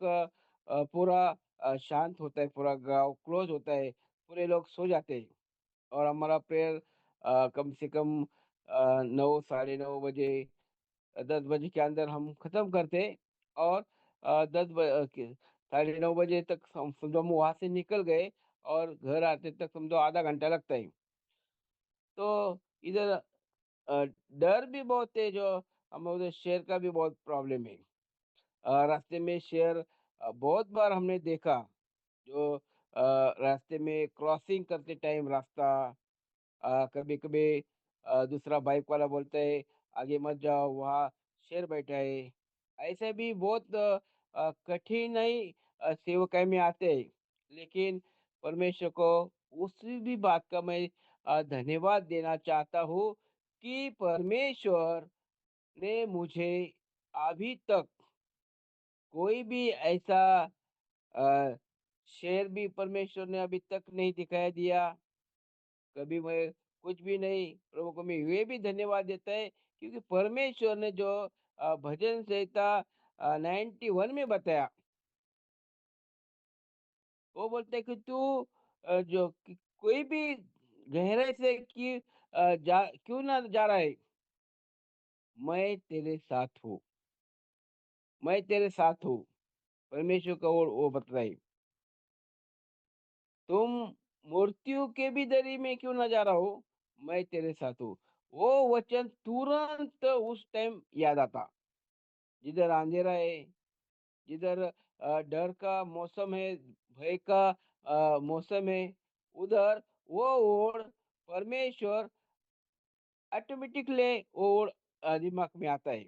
पूरा शांत होता है, पूरा गांव क्लोज होता है, पूरे लोग सो जाते हैं। और हमारा प्रेयर कम से कम 9 साढ़े 9 बजे 10 बजे के अंदर हम खत्म करते हैं। और साढ़े 9 बजे तक हम समझो हम वहां से निकल गए, और घर आते तक समझो आधा घंटा लगता है। तो इधर अ, डर भी बहुत है, जो हम उधर शेर का भी बहुत प्रॉब्लम है। रास्ते में शेर बहुत बार हमने देखा, जो रास्ते में क्रॉसिंग करते टाइम रास्ता कभी-कभी दूसरा बाइक वाला बोलता है, "आगे मत जाओ, वहाँ शेर बैठा है।" ऐसे भी बहुत कठिनाई सेवकाई में आते हैं। लेकिन परमेश्वर को उस भी बात का मैं धन्यवाद देना चाहता हूँ कि परमेश्वर ने मुझे अभी तक कोई भी ऐसा अ, शेर भी परमेश्वर ने अभी तक नहीं दिखाई दिया। कभी मैं कुछ भी नहीं, प्रभु को मैं ये भी धन्यवाद देता है, क्योंकि परमेश्वर ने जो भजन संहिता 91 में बताया, वो बोलते हैं कि तू कोई भी गहराई से क्यों ना जा रहा है, मैं तेरे साथ हूँ, मैं तेरे साथ हूँ। परमेश्वर का वो बता रहा है, तुम मृत्यु के भी दरी में क्यों ना जा रहा हो, मैं तेरे साथ हूँ। वो वचन तुरंत उस टाइम याद आता, जिधर अंधेरा है, जिधर डर का मौसम है, भय का मौसम है, उधर वो ओड़ परमेश्वर ऑटोमेटिकली ओड़ दिमाग में आता है।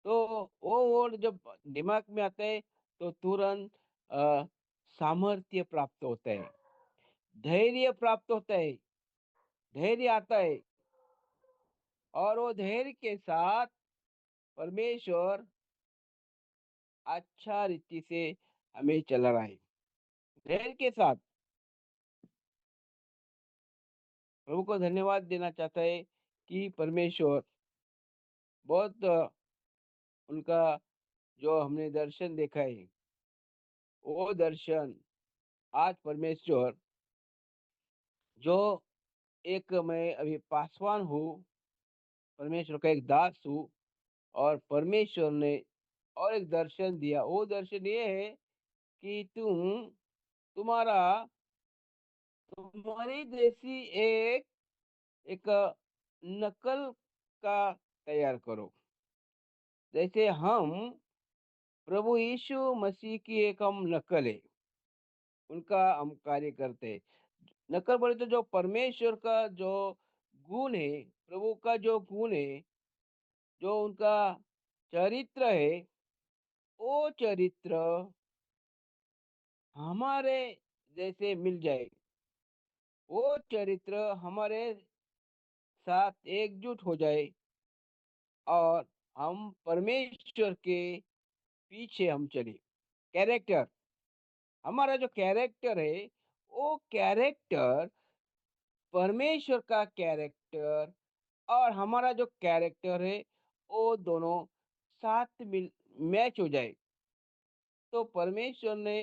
तो वो ओड़ जब दिमाग में आता है तो तुरंत अ, सामर्थ्य प्राप्त होता है, धैर्य प्राप्त होता है, धैर्य आता है, और वो धैर्य के साथ परमेश्वर अच्छा रीति से हमें चला रहा है। धैर्य के साथ प्रभु को धन्यवाद देना चाहता है कि परमेश्वर बहुत उनका जो हमने दर्शन देखा है, वो दर्शन आज परमेश्वर जो एक मैं अभी पासवान हूँ, परमेश्वर का एक दास हूँ, और परमेश्वर ने और एक दर्शन दिया। वो दर्शन ये है कि तुम्हारा तुम्हारी जैसी एक एक नकल का तैयार करो, जैसे हम प्रभु यीशु मसीह की एक हम नकल है, उनका हम कार्य करते हैं। नकल बोले तो जो परमेश्वर का जो गुण है, प्रभु का जो गुण है, जो उनका चरित्र है, वो चरित्र हमारे जैसे मिल जाए, वो चरित्र हमारे साथ एकजुट हो जाए, और हम परमेश्वर के पीछे हम चले। कैरेक्टर, हमारा जो कैरेक्टर है, वो कैरेक्टर परमेश्वर का कैरेक्टर और हमारा जो कैरेक्टर है, वो दोनों साथ मिल मैच हो जाए। तो परमेश्वर ने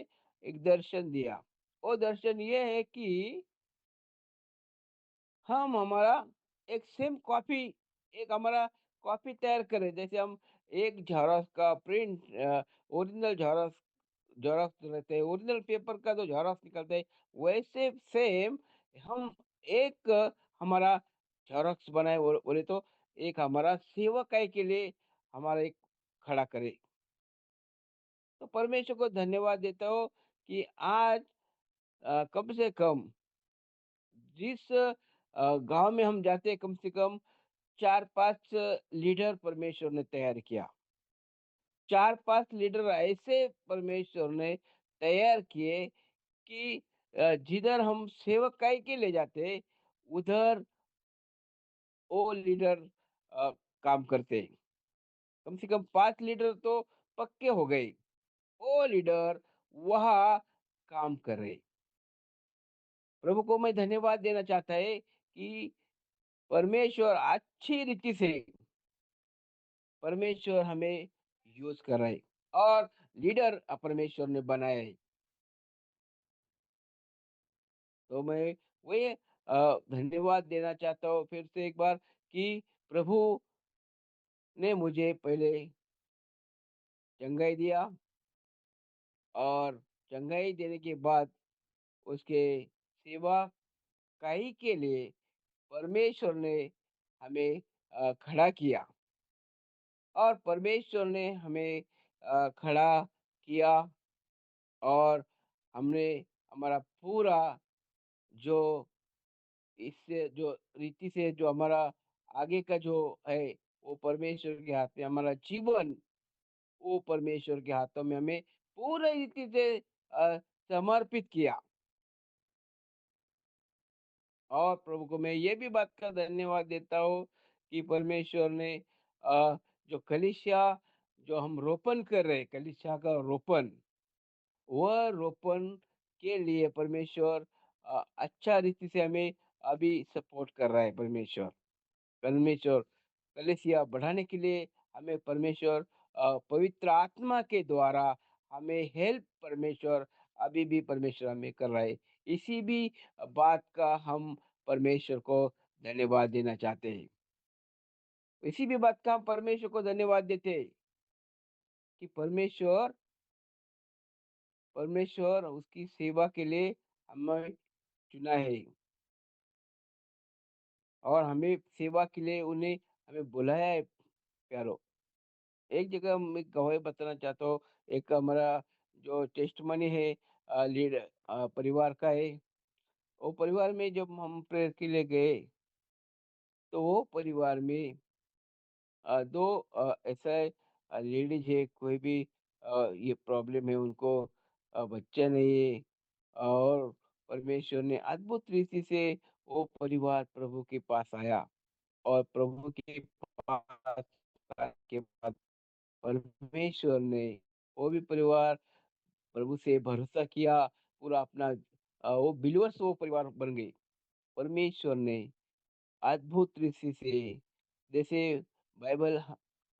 एक दर्शन दिया। वो दर्शन ये है कि हम हमारा एक सेम कॉपी एक हमारा कॉपी तैयार करें। जैसे हम एक जेरॉक्स का प्रिंट ओरिजिनल जेरॉक्स जेरॉक्स रहते हैं, ओरिजिनल पेपर का जो जेरॉक्स निकलता है, वैसे सेम हम एक हमारा जेरॉक्स बनाए बोले तो एक हमारा सेवकाई के लिए हमारा एक खड़ा करे। तो परमेश्वर को धन्यवाद देता हूँ कि आज कम से कम जिस गांव में हम जाते हैं, कम से कम 4-5 लीडर परमेश्वर ने तैयार किया। 4-5 लीडर ऐसे परमेश्वर ने तैयार किए कि जिधर हम सेवकाई के ले जाते, उधर वो लीडर काम करते। कम से कम 5 लीडर तो पक्के हो गए। वो लीडर वहाँ काम कर रहे। प्रभु को मैं धन्यवाद देना चाहता है कि परमेश्वर अच्छी रीति से परमेश्वर हमें यूज़ कर रहा है और लीडर परमेश्वर ने बनाया है। तो मैं वही धन्यवाद देना चाहता हूँ फिर से एक बार कि प्रभु ने मुझे पहले चंगाई दिया और चंगाई देने के बाद उसके सेवा काई के लिए परमेश्वर ने हमें खड़ा किया और परमेश्वर ने हमें खड़ा किया और हमने हमारा पूरा जो इससे जो रीति से जो हमारा आगे का जो है, वो परमेश्वर के हाथ में। हमारा जीवन वो परमेश्वर के हाथों में हमें पूरी रीति से समर्पित किया। और प्रभु को मैं ये भी बात का धन्यवाद देता हूँ कि परमेश्वर ने जो कलीसिया जो हम रोपण कर रहे हैं, कलीसिया का रोपण, वह रोपण के लिए परमेश्वर अच्छा रीति से हमें अभी सपोर्ट कर रहा है। परमेश्वर परमेश्वर कलीसिया बढ़ाने के लिए हमें परमेश्वर पवित्र आत्मा के द्वारा हमें हेल्प परमेश्वर अभी भी परमेश्वर हमें कर रहा है। इसी भी बात का हम परमेश्वर को धन्यवाद देना चाहते हैं। इसी भी बात का हम परमेश्वर को धन्यवाद देते हैं कि परमेश्वर परमेश्वर उसकी सेवा के लिए हमें चुना है और हमें सेवा के लिए उन्हें हमें बुलाया है प्यारो। एक जगह मैं गवाही बताना चाहता हूँ। एक हमारा जो टेस्टमनी है लीड परिवार का है। वो परिवार में जब हम प्रेयर के लिए गए, तो वो परिवार में 2 ऐसा लेडीज है, कोई भी ये प्रॉब्लम है उनको, बच्चा नहीं है। और परमेश्वर ने अद्भुत रीति से वो परिवार प्रभु के पास आया और प्रभु के पास आने के बाद परमेश्वर ने वो भी परिवार प्रभु से भरोसा किया, पूरा अपना वो बिलीवर्स वो परिवार बन गए। परमेश्वर ने अद्भुत रीति से, जैसे बाइबल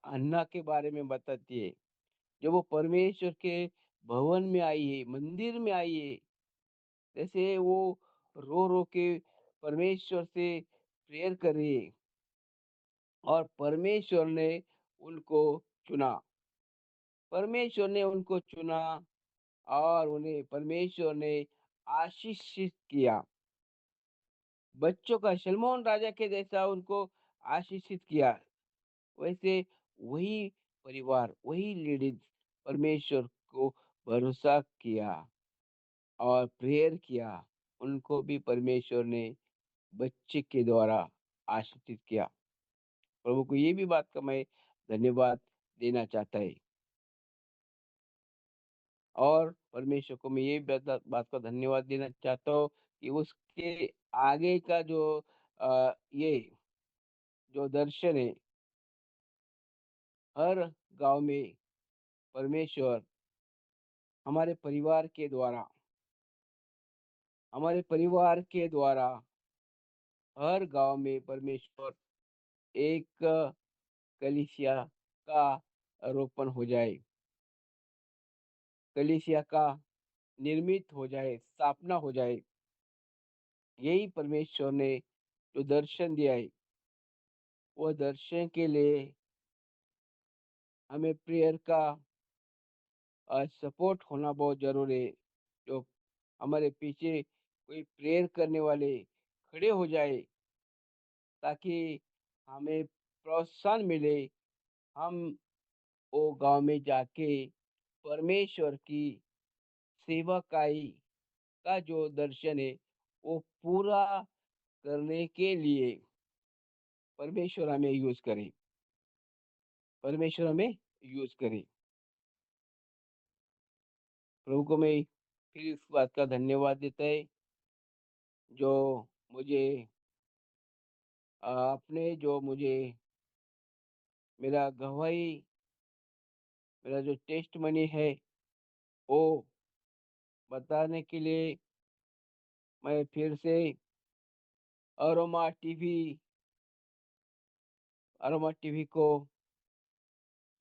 हन्ना के बारे में बताती है, जब वो परमेश्वर के भवन में आई है, मंदिर में आई है, जैसे वो रो रो के परमेश्वर से प्रेयर कर रही है और परमेश्वर ने उनको चुना। परमेश्वर ने उनको चुना और उन्हें परमेश्वर ने आशीषित किया। बच्चों का सलमोन राजा के जैसा उनको आशीषित किया। वैसे वही परिवार, वही लेडीज परमेश्वर को भरोसा किया और प्रेयर किया। उनको भी परमेश्वर ने बच्चे के द्वारा आशीषित किया। प्रभु को ये भी बात का मैं धन्यवाद देना चाहता है। और परमेश्वर को मैं ये बात का धन्यवाद देना चाहता हूँ कि उसके आगे का जो ये जो दर्शन है, हर गांव में परमेश्वर हमारे परिवार के द्वारा हर गांव में परमेश्वर एक कलीसिया का रोपण हो जाए, कलीसिया का निर्मित हो जाए, स्थापना हो जाए। यही परमेश्वर ने जो दर्शन दिया है, वो दर्शन के लिए हमें प्रेयर का सपोर्ट होना बहुत जरूरी है। जो हमारे पीछे कोई प्रेयर करने वाले खड़े हो जाए, ताकि हमें प्रोत्साहन मिले। हम वो गांव में जाके परमेश्वर की सेवकाई का जो दर्शन है, वो पूरा करने के लिए परमेश्वर हमें यूज करे, परमेश्वर हमें यूज करे। प्रभु को मैं फिर इस बात का धन्यवाद देता है, जो मुझे आपने जो मुझे मेरा गवाही, मेरा जो टेस्ट मनी है, वो बताने के लिए मैं फिर से अरोमा टीवी अरोमा टीवी को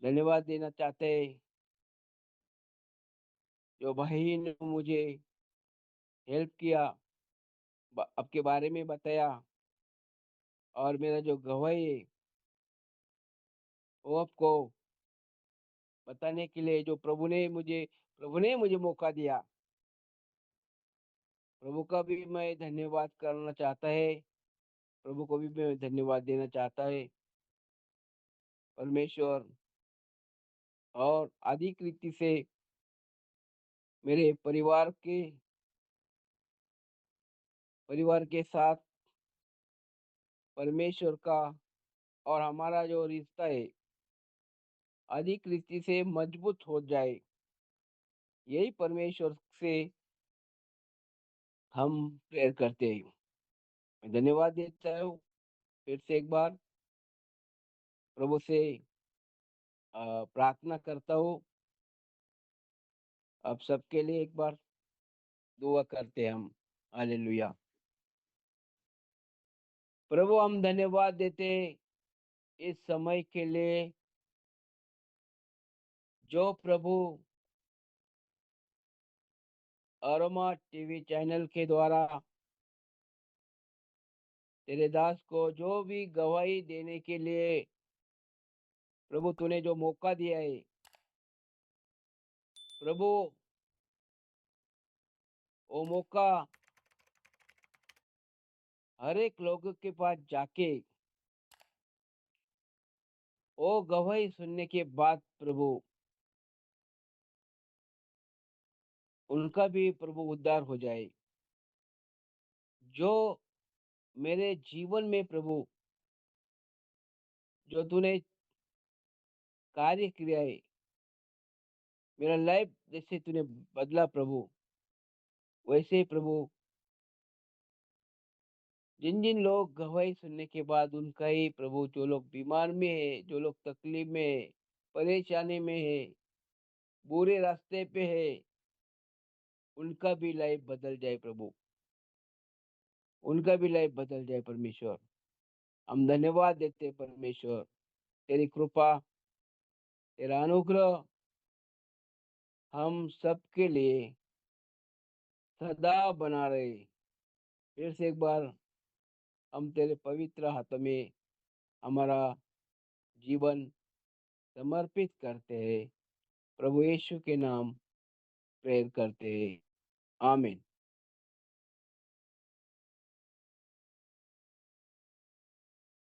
धन्यवाद देना चाहते हैं। जो भाई ने मुझे हेल्प किया, आपके बारे में बताया, और मेरा जो गवाही है वो आपको बताने के लिए जो प्रभु ने मुझे मौका दिया, प्रभु का भी मैं धन्यवाद करना चाहता है। प्रभु को भी मैं धन्यवाद देना चाहता है। परमेश्वर और अधिक रीति से मेरे परिवार के साथ परमेश्वर का और हमारा जो रिश्ता है अधिक रीति से मजबूत हो जाए। यही परमेश्वर से हम प्रेयर करते हैं। मैं धन्यवाद देता हूँ फिर से एक बार, प्रभु से प्रार्थना करता हूँ। अब सबके लिए एक बार दुआ करते हैं हम। हालेलुया। प्रभु, हम धन्यवाद देते हैं इस समय के लिए, जो प्रभु अरोमा टीवी चैनल के द्वारा तेरे दास को जो भी गवाही देने के लिए प्रभु तूने जो मौका दिया है, प्रभु वो मौका हर एक लोग के पास जाके वो गवाही सुनने के बाद प्रभु उनका भी प्रभु उद्धार हो जाए। जो मेरे जीवन में प्रभु जो तूने कार्य किया है, मेरा लाइफ जैसे तूने बदला प्रभु, वैसे ही प्रभु जिन जिन लोग गवाही सुनने के बाद उनका ही प्रभु, जो लोग बीमार में है, जो लोग तकलीफ में है, परेशानी में है, बुरे रास्ते पे है, उनका भी लाइफ बदल जाए प्रभु, उनका भी लाइफ बदल जाए परमेश्वर। हम धन्यवाद देते हैं परमेश्वर, तेरी कृपा, तेरा अनुग्रह हम सबके लिए सदा बना रहे। फिर से एक बार हम तेरे पवित्र हाथों में हमारा जीवन समर्पित करते हैं। प्रभु यीशु के नाम प्रेयर करते हैं। आमीन।